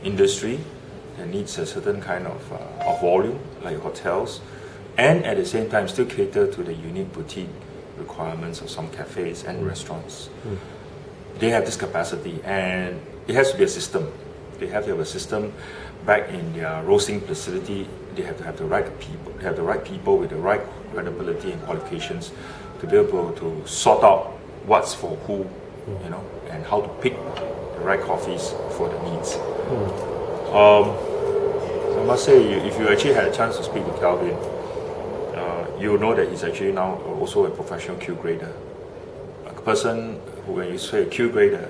industry that needs a certain kind of volume, like hotels, and at the same time still cater to the unique boutique requirements of some cafes and restaurants. They have this capacity, and it has to be a system. They have to have a system back in their roasting facility. They have to have the right people. They have the right people with the right credibility and qualifications to be able to sort out what's for who, you know, and how to pick the right coffees for the needs. So I must say, if you actually had a chance to speak to Calvin, you will know that he's actually now also a professional Q grader. A person who, when you say a Q grader,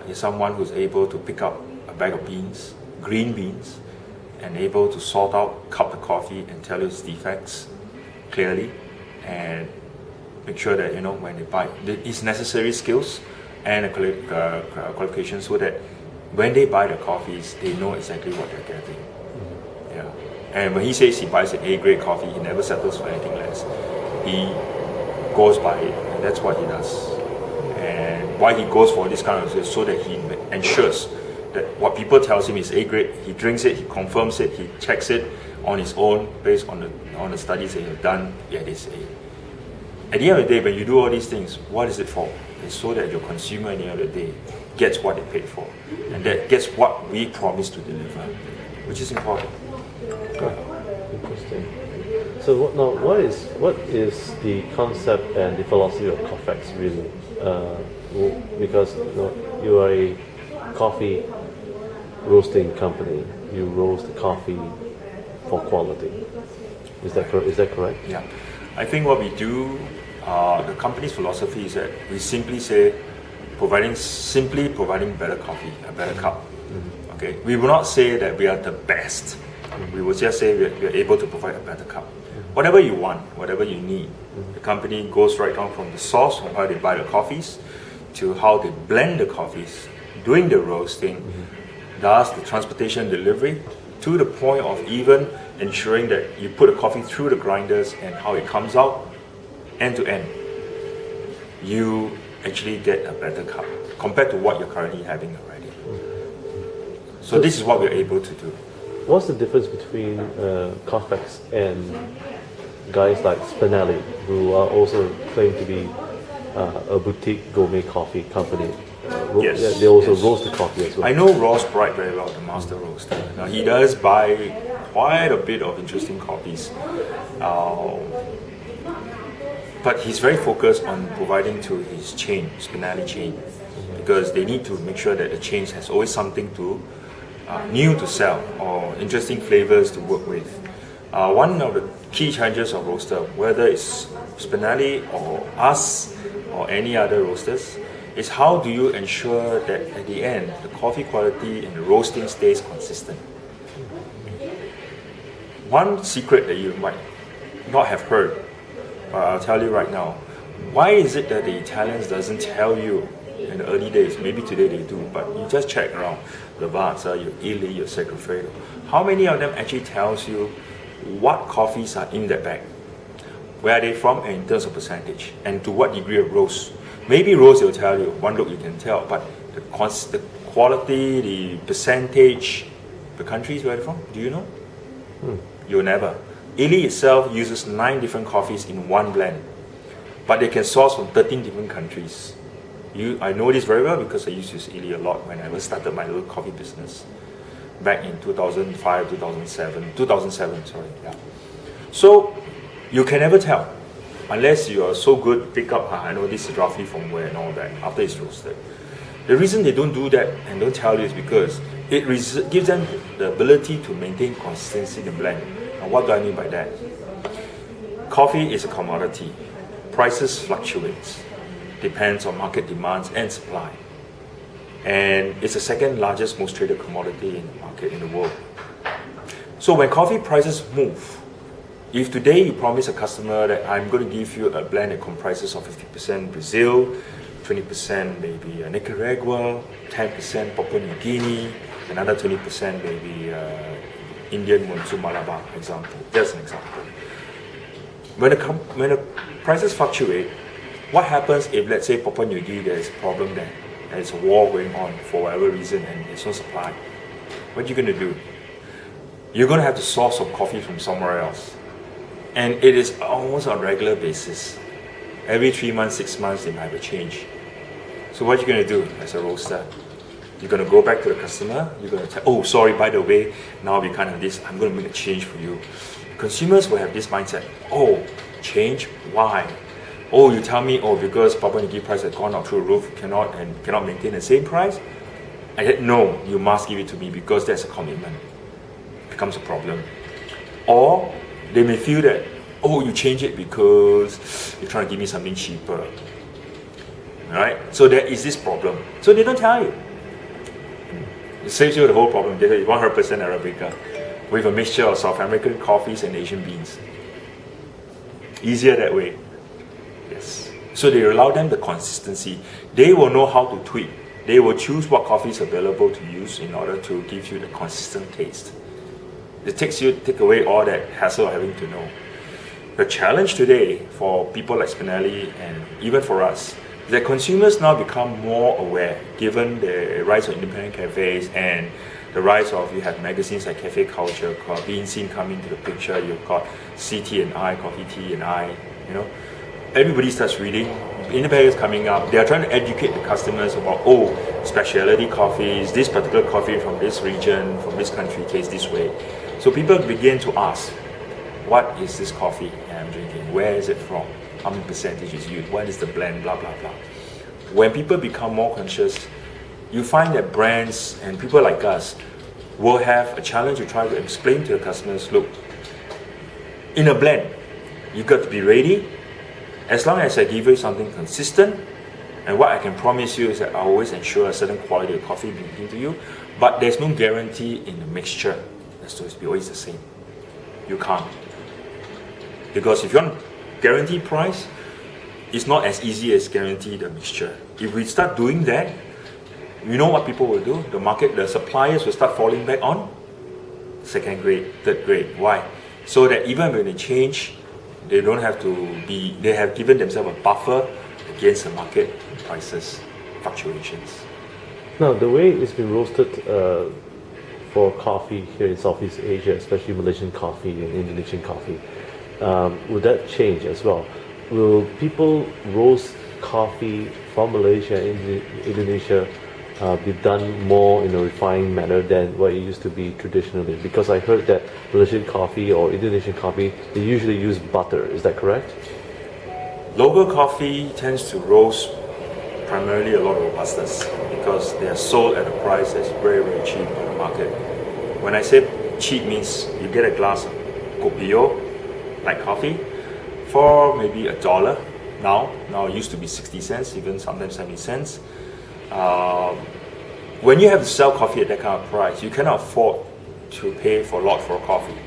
is someone who's able to pick up a bag of beans, green beans, and able to sort out, cup the coffee and tell you its defects clearly, and make sure that, you know, when they buy, it's necessary skills and qualifications so that when they buy the coffees, they know exactly what they're getting. Yeah. And when he says he buys an A-grade coffee, he never settles for anything less. He goes by it, and that's what he does. And why he goes for this kind of thing, so that he ensures that what people tells him is A-grade, he drinks it, he confirms it, he checks it on his own based on the studies that he has done. Yeah, it is A. At the end of the day, when you do all these things, what is it for? It's so that your consumer at the end of the day gets what they paid for, and that gets what we promised to deliver, which is important. Interesting. So what is the concept and the philosophy of Coffex really? Because you are a coffee roasting company. You roast the coffee for quality. Is that correct? Yeah. I think what we do, the company's philosophy is that we simply say providing better coffee, a better cup. Okay. We will not say that we are the best. We will just say we are able to provide a better cup. Whatever you want, whatever you need, the company goes right down from the source, from how they buy the coffees, to how they blend the coffees, doing the roasting, thus the transportation delivery, to the point of even ensuring that you put the coffee through the grinders and how it comes out end to end. You actually get a better cup compared to what you're currently having already. So this is what we're able to do. What's the difference between Coffex and guys like Spinelli, who are also claimed to be a boutique gourmet coffee company? Yes, they also roast the coffee as well. I know Ross Bright very well, the master roaster. Now, he does buy quite a bit of interesting coffees, but he's very focused on providing to his chain, Spinelli chain, because they need to make sure that the chain has always something to new to sell or interesting flavors to work with. One of the key challenges of roaster, whether it's Spinelli or us or any other roasters, is how do you ensure that at the end the coffee quality and the roasting stays consistent. One secret that you might not have heard, but I'll tell you right now. Why is it that the Italians doesn't tell you in the early days? Maybe today they do, but you just check around Lavazza, your Illy, your Segafredo. How many of them actually tells you what coffees are in that bag? Where are they from, and in terms of percentage, and to what degree of roast? Maybe roast they'll tell you, one look you can tell, but the quality, the percentage, the countries where they're from, do you know? You'll never. Illy itself uses 9 different coffees in one blend, but they can source from 13 different countries. I know this very well because I used to use Illy a lot when I first started my little coffee business back in 2005, 2007, sorry. Yeah. So you can never tell unless you are so good, pick up, I know this is roughly from where and all that after it's roasted. The reason they don't do that and don't tell you is because it gives them the ability to maintain consistency in the blend. Now, what do I mean by that? Coffee is a commodity. Prices fluctuate. Depends on market demands and supply. And it's the second largest, most traded commodity in the market in the world. So when coffee prices move, if today you promise a customer that I'm going to give you a blend that comprises of 50% Brazil, 20% maybe Nicaragua, 10% Papua New Guinea, another 20% maybe Indian Monsoon Malabar, for example. Just an example. When the prices fluctuate, what happens if, let's say, Papua New Guinea, there's a problem there, there's a war going on for whatever reason and there's no supply? what are you going to do? You're going to have to source some coffee from somewhere else. And it is almost on a regular basis. Every 3 months, 6 months, they might have a change. So what are you going to do as a roaster? You're going to go back to the customer. You're going to tell, oh, sorry, by the way, now we can't have this. I'm going to make a change for you. Consumers will have this mindset. Oh, change? Why? Oh, you tell me, oh, because Papua New Guinea price has gone up through the roof, cannot maintain the same price? I said, no, you must give it to me because that's a commitment. It becomes a problem. Or they may feel that, oh, you change it because you're trying to give me something cheaper. Alright? So there is this problem. So they don't tell you. It saves you the whole problem. They say 100% Arabica with a mixture of South American coffees and Asian beans. Easier that way. Yes. So they allow them the consistency. They will know how to tweak. They will choose what coffee is available to use in order to give you the consistent taste. It take away all that hassle of having to know. The challenge today for people like Spinelli and even for us is that consumers now become more aware given the rise of independent cafes and the rise of, you have magazines like Cafe Culture, Bean Scene coming to the picture, you've got CT and I, Coffee Tea and I, you know. Everybody starts reading, independents coming up, they are trying to educate the customers about, oh, specialty coffees, this particular coffee from this region, from this country tastes this way. So people begin to ask, what is this coffee I'm drinking? Where is it from? How many percentage is used? What is the blend? Blah, blah, blah. When people become more conscious, you find that brands and people like us will have a challenge to try to explain to the customers, look, in a blend, you've got to be ready. As long as I give you something consistent, and what I can promise you is that I always ensure a certain quality of coffee being given to you, but there's no guarantee in the mixture that's supposed to be always the same. You can't. Because if you want guarantee price, it's not as easy as guarantee the mixture. If we start doing that, you know what people will do? The suppliers will start falling back on second grade, third grade. Why? So that even when they change, they don't have to be, they have given themselves a buffer against the market prices fluctuations. Now, the way it's been roasted for coffee here in Southeast Asia, especially Malaysian coffee and Indonesian coffee, will that change as well? Will people roast coffee from Malaysia and Indonesia be done more in a refined manner than what it used to be traditionally? Because I heard that Malaysian coffee or Indonesian coffee, they usually use butter. Is that correct? Local coffee tends to roast primarily a lot of robustas because they are sold at a price that's very, very cheap in the market. When I say cheap means you get a glass of kopi-o, like coffee, for maybe $1 now. Now it used to be 60 cents, even sometimes 70 cents. When you have to sell coffee at that kind of price, you cannot afford to pay for a lot for a coffee.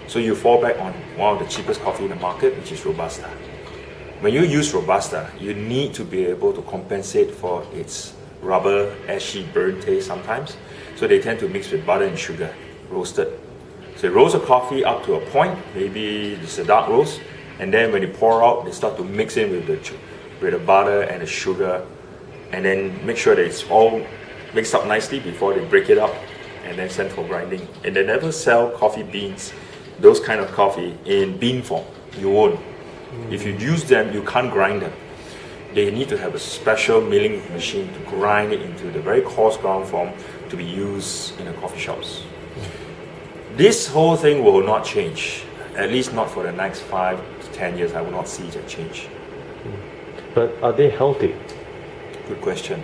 So you fall back on one of the cheapest coffee in the market, which is Robusta. When you use Robusta, you need to be able to compensate for its rubber, ashy, burnt taste sometimes. So they tend to mix with butter and sugar, roasted. So they roast a coffee up to a point, maybe it's a dark roast, and then when they pour out, they start to mix in with the butter and the sugar, and then make sure that it's all mixed up nicely before they break it up and then send for grinding. And they never sell coffee beans, those kind of coffee, in bean form. You won't. If you use them, you can't grind them. They need to have a special milling machine to grind it into the very coarse ground form to be used in the coffee shops. This whole thing will not change, at least not for the next 5 to 10 years. I will not see that change. But are they healthy? Good question.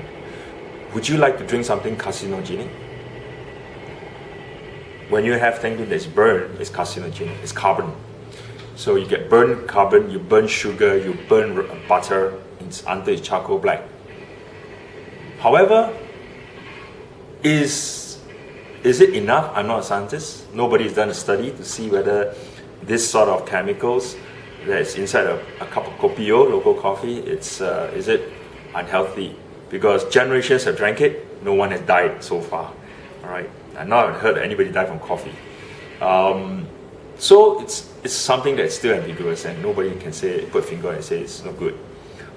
Would you like to drink something carcinogenic? When you have something that's burned, it's carcinogenic, it's carbon. So you get burnt carbon, you burn sugar, you burn butter until it's charcoal black. However, is it enough? I'm not a scientist. Nobody's done a study to see whether this sort of chemicals that's inside a cup of kopi-o, local coffee, is it unhealthy? Because generations have drank it, no one has died so far. All right, I've not heard anybody die from coffee. So it's something that's still ambiguous, and nobody can put a finger and say it's no good.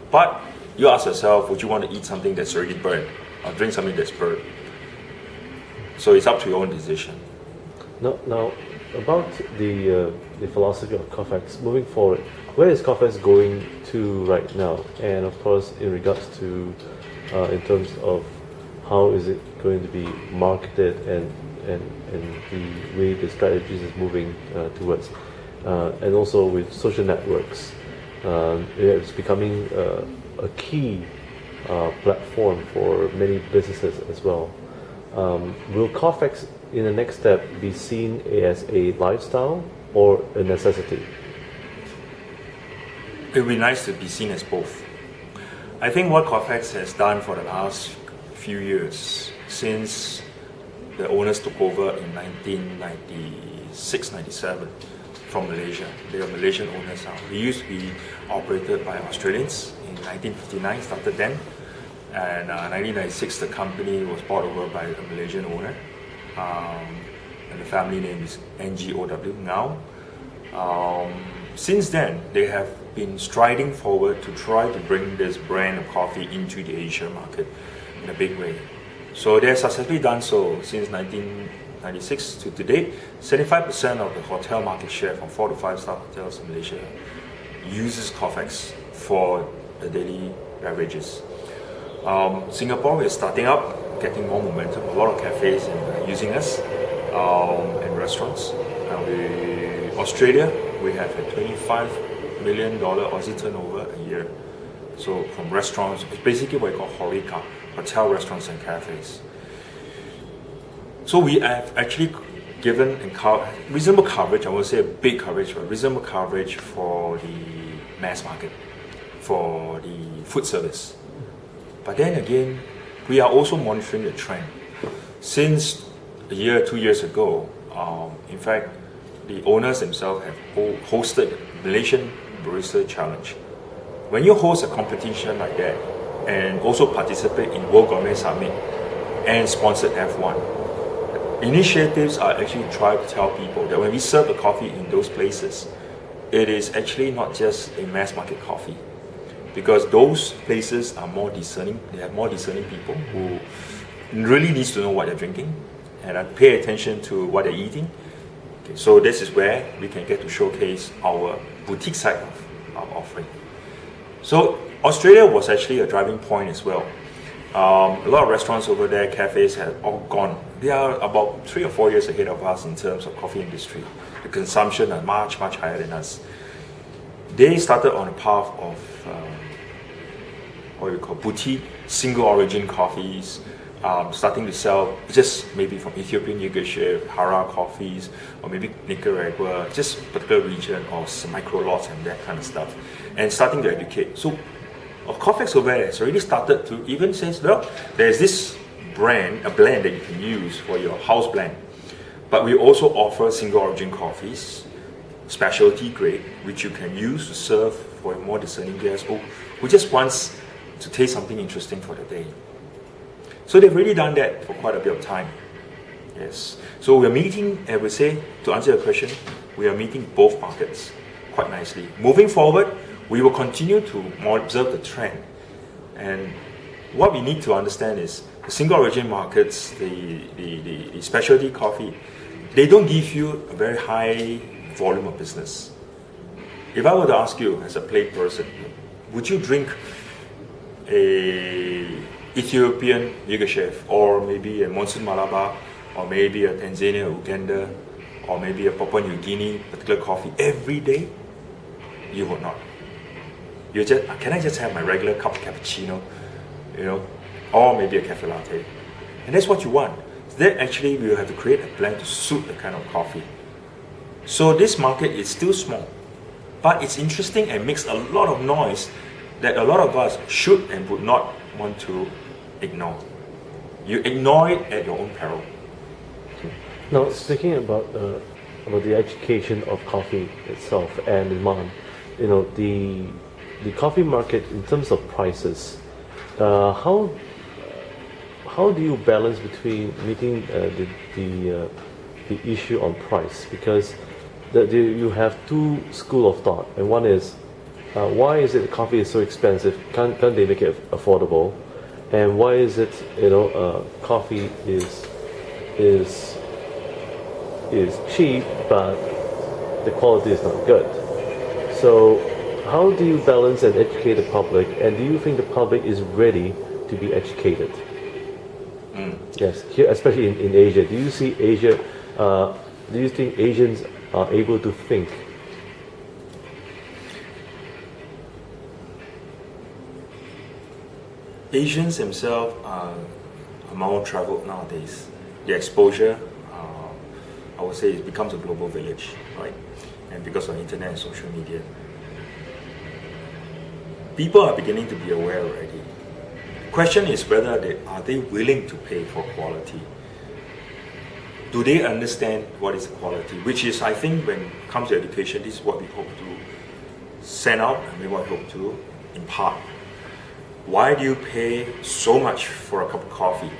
But you ask yourself, would you want to eat something that's already burnt, or drink something that's burnt? So it's up to your own decision. Now about the philosophy of Cofex moving forward, where is Cofex going to right now? And of course, in regards to in terms of how is it going to be marketed and the way the strategies is moving towards, and also with social networks, it's becoming a key platform for many businesses as well. Will Cofex in the next step be seen as a lifestyle or a necessity? It would be nice to be seen as both. I think what Cofex has done for the last few years, since the owners took over in 1996-97 from Malaysia, they are Malaysian owners now. We used to be operated by Australians in 1959, started then. And 1996, the company was bought over by a Malaysian owner. And the family name is NGOW now. Since then, they have been striding forward to try to bring this brand of coffee into the Asia market in a big way. So they have successfully done so since 1996 to today. 75% of the hotel market share from 4 to 5-star hotels in Malaysia uses Cofex for the daily beverages. Singapore is starting up, getting more momentum. A lot of cafes are using us, and restaurants. Australia, we have a $25 million Aussie turnover a year. So from restaurants, it's basically what we call HoReCa, hotel, restaurants and cafes. So we have actually given reasonable coverage, I won't say a big coverage, but reasonable coverage for the mass market, for the food service. But then again, we are also monitoring the trend. Since a year, 2 years ago, in fact, the owners themselves have hosted Malaysian Barista Challenge. When you host a competition like that and also participate in World Gourmet Summit and sponsored F1, initiatives are actually trying to tell people that when we serve the coffee in those places, it is actually not just a mass market coffee. Because those places are more discerning, they have more discerning people who really needs to know what they're drinking and pay attention to what they're eating. Okay, so this is where we can get to showcase our boutique side of our offering. So Australia was actually a driving point as well. A lot of restaurants over there, cafes have all gone. They are about 3 or 4 years ahead of us in terms of coffee industry. The consumption are much higher than us. They started on a path of what we call boutique, single origin coffees, starting to sell just maybe from Ethiopian Yugoslavia, Hara coffees, or maybe Nicaragua, just particular region, or some micro lots and that kind of stuff, and starting to educate. So, Cofex over there has already started to even say, well, there's this brand, a blend that you can use for your house blend, but we also offer single origin coffees, specialty grade, which you can use to serve for a more discerning guest who just wants to taste something interesting for the day. So they've really done that for quite a bit of time. Yes. So we're meeting, I would say, to answer your question, we are meeting both markets quite nicely. Moving forward, we will continue to observe the trend. And what we need to understand is the single origin markets, the specialty coffee, they don't give you a very high volume of business. If I were to ask you as a plain person, would you drink a Ethiopian Yugoslavia, or maybe a Monsoon Malabar, or maybe a Tanzania, Uganda, or maybe a Papua New Guinea particular coffee every day? You would not. You just, can I just have my regular cup of cappuccino, or maybe a cafe latte? And that's what you want. Then actually we will have to create a blend to suit the kind of coffee. So this market is still small, but it's interesting and makes a lot of noise that a lot of us should and would not want to ignore. You ignore it at your own peril. Now, speaking about the education of coffee itself and demand, the coffee market in terms of prices, how do you balance between meeting the issue on price? Because you have two schools of thought, and one is why is it coffee is so expensive? Can't they make it affordable? And why is it coffee is is cheap, but the quality is not good. So, how do you balance and educate the public? And do you think the public is ready to be educated? Yes, here, especially in Asia. Do you see Asia? Do you think Asians are able to think? Asians themselves are more traveled nowadays. The exposure, I would say, it becomes a global village, right? And because of internet and social media, people are beginning to be aware already. Question is whether are they willing to pay for quality? Do they understand what is quality? Which is, I think, when it comes to education, this is what we hope to send out and what we hope to impart. Why do you pay so much for a cup of coffee?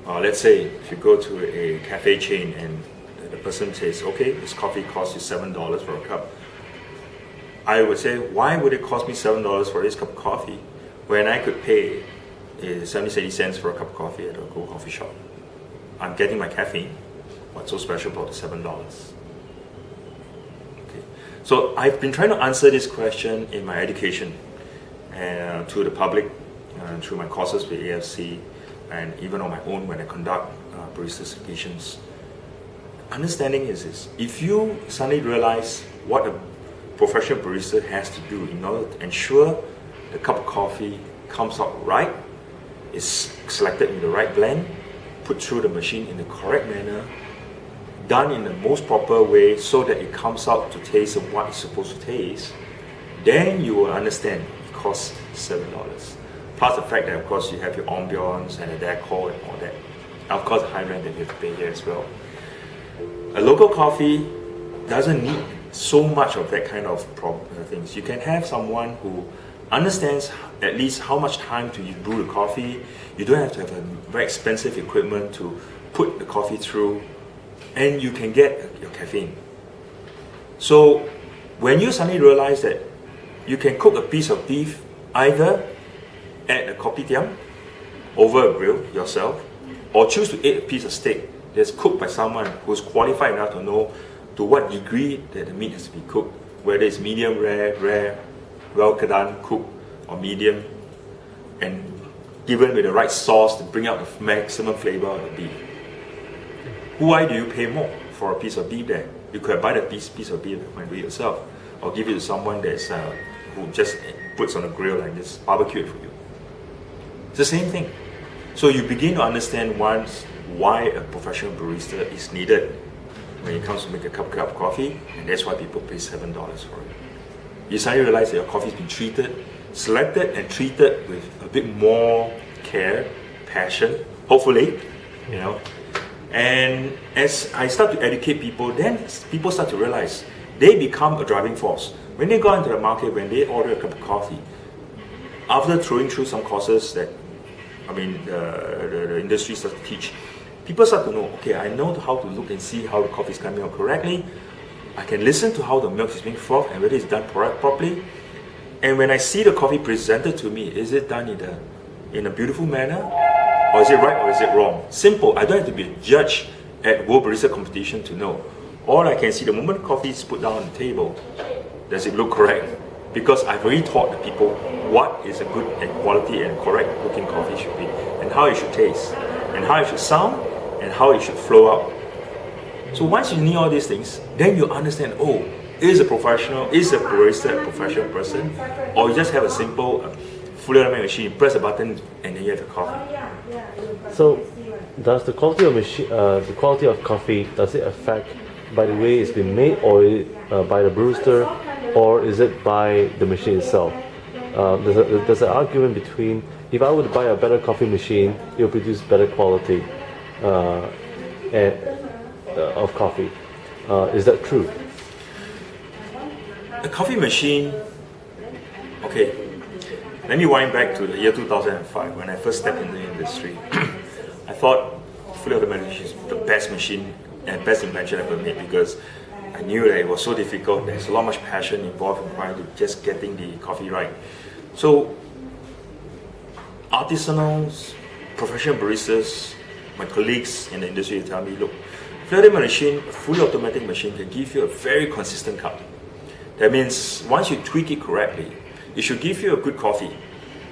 Let's say if you go to a cafe chain and the person says, okay, this coffee costs you $7 for a cup. I would say, why would it cost me $7 for this cup of coffee when I could pay 70 cents for a cup of coffee at a local coffee shop? I'm getting my caffeine. What's so special about the $7? Okay. So I've been trying to answer this question in my education and to the public through my courses with AFC and even on my own when I conduct barista certifications. Understanding is this: if you suddenly realize what a professional barista has to do in order to ensure the cup of coffee comes out right, is selected in the right blend, put through the machine in the correct manner, done in the most proper way so that it comes out to taste of what it's supposed to taste, then you will understand it costs $7. Plus the fact that of course you have your ambience and the decor and all that. Of course the high rent that you have to pay there as well. A local coffee doesn't need so much of that kind of things. You can have someone who understands at least how much time to brew the coffee. You don't have to have a very expensive equipment to put the coffee through, and you can get your caffeine. So when you suddenly realize that you can cook a piece of beef either at a kopitiam over a grill yourself, or choose to eat a piece of steak that's cooked by someone who's qualified enough to know to what degree that the meat has to be cooked, whether it's medium rare, well done, cooked, or medium, and given with the right sauce to bring out the maximum flavor of the beef. Why do you pay more for a piece of beef there? You could buy the piece of beef and do it yourself, or give it to someone that's who just puts on a grill and just barbecue it for you. It's the same thing. So you begin to understand once why a professional barista is needed when it comes to make a cup of coffee, and that's why people pay $7 for it. You suddenly realize that your coffee's been selected and treated with a bit more care, passion, hopefully, you know. And as I start to educate people, then people start to realize they become a driving force. When they go into the market, when they order a cup of coffee, after throwing through some courses that, the industry starts to teach, people start to know, okay, I know how to look and see how the coffee is coming out correctly. I can listen to how the milk is being frothed and whether it's done properly. And when I see the coffee presented to me, is it done in a beautiful manner? Or is it right or is it wrong? Simple. I don't have to be a judge at World Barista Competition to know. All I can see, the moment coffee is put down on the table, does it look correct? Because I've already taught the people what is a good and quality and correct looking coffee should be, and how it should taste, and how it should sound, and how it should flow out. So once you know all these things, then you understand, is a barista a professional person, or you just have a simple fully automated machine, press a button, and then you have a coffee. So, does the quality of coffee, does it affect by the way it's been made, or by the barista, or is it by the machine itself? There's an argument between, if I were to buy a better coffee machine, it will produce better quality of coffee. Is that true? A coffee machine, okay, let me wind back to the year 2005 when I first stepped into the industry. I thought fully automatic machine is the best machine and best invention ever made, because I knew that it was so difficult. There's a lot much passion involved in trying to just getting the coffee right. So artisanals, professional baristas my colleagues in the industry tell me, look, floating machine, a fully automatic machine can give you a very consistent cup. That means once you tweak it correctly, it should give you a good coffee,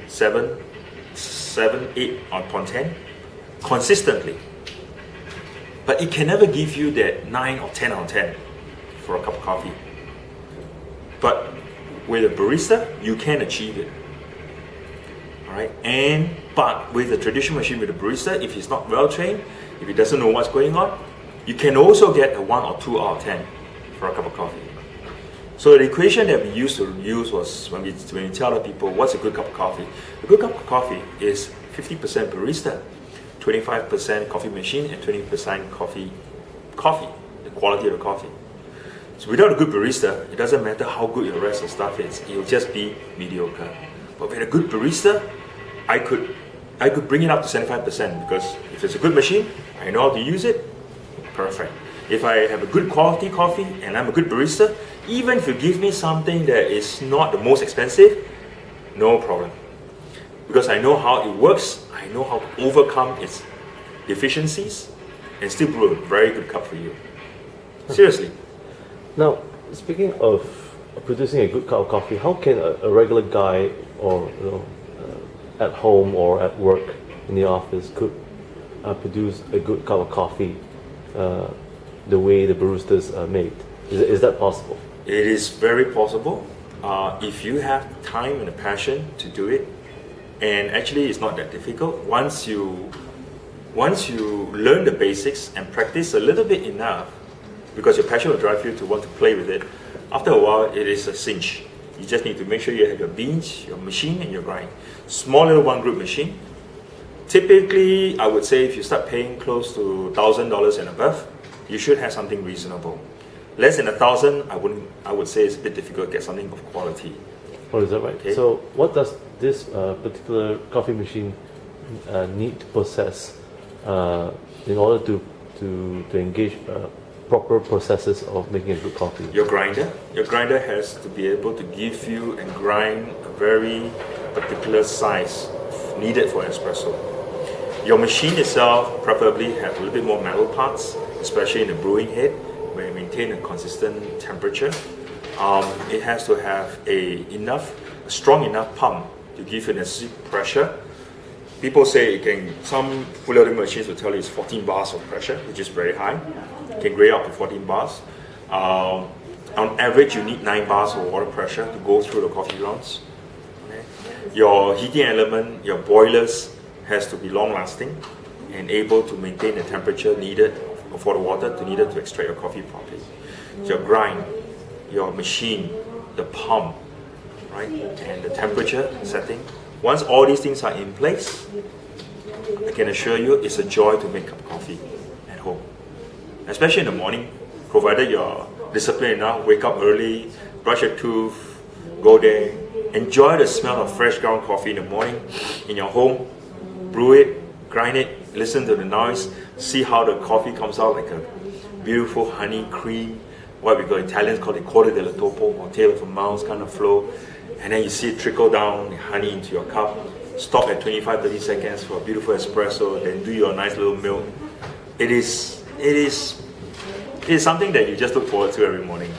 7, 8 upon 10, consistently. But it can never give you that 9 or 10 out of 10 for a cup of coffee. But with a barista, you can achieve it. Alright? But with a traditional machine with a barista, if he's not well trained, if he doesn't know what's going on, you can also get a 1 or 2 out of 10 for a cup of coffee. So the equation that we used to use was when we tell the people what's a good cup of coffee. A good cup of coffee is 50% barista, 25% coffee machine, and 20% coffee, the quality of the coffee. So without a good barista, it doesn't matter how good your rest of the stuff is, it will just be mediocre. But with a good barista, I could bring it up to 75% because if it's a good machine, I know how to use it, perfect. If I have a good quality coffee and I'm a good barista, even if you give me something that is not the most expensive, no problem. Because I know how it works, I know how to overcome its deficiencies and still brew a very good cup for you. Seriously. Now, speaking of producing a good cup of coffee, how can a regular guy or at home or at work in the office could produce a good cup of coffee the way the baristas made? Is that possible? It is very possible if you have time and a passion to do it. And actually, it's not that difficult. Once you learn the basics and practice a little bit enough, because your passion will drive you to want to play with it, after a while, it is a cinch. You just need to make sure you have your beans, your machine, and your grind. Small little one-group machine. Typically, I would say if you start paying close to $1,000 and above, you should have something reasonable. Less than 1,000, I would say it's a bit difficult to get something of quality. Oh, is that right? Okay. So what does this particular coffee machine need to possess in order to engage proper processes of making a good coffee? Your grinder has to be able to give you and grind a very particular size needed for espresso. Your machine itself preferably have a little bit more metal parts, especially in the brewing head, where you maintain a consistent temperature. It has to have a strong enough pump to give you the necessary pressure. People say some fully automated machines will tell you it's 14 bars of pressure, which is very high. It can grade up to 14 bars. On average, you need 9 bars of water pressure to go through the coffee grounds. Okay. Your heating element, your boilers, has to be long-lasting and able to maintain the temperature needed for the water to extract your coffee properly. Your grind, your machine, the pump, right, and the temperature setting. Once all these things are in place, I can assure you it's a joy to make a cup of coffee at home. Especially in the morning, provided you're disciplined enough, wake up early, brush your tooth, go there, enjoy the smell of fresh ground coffee in the morning in your home, brew it, grind it, listen to the noise, see how the coffee comes out like a beautiful honey cream, what we call Italians call it coda della topo, or tail of a mouse kind of flow, and then you see it trickle down the honey into your cup, stop at 25-30 seconds for a beautiful espresso, then do your nice little milk. It is something that you just look forward to every morning.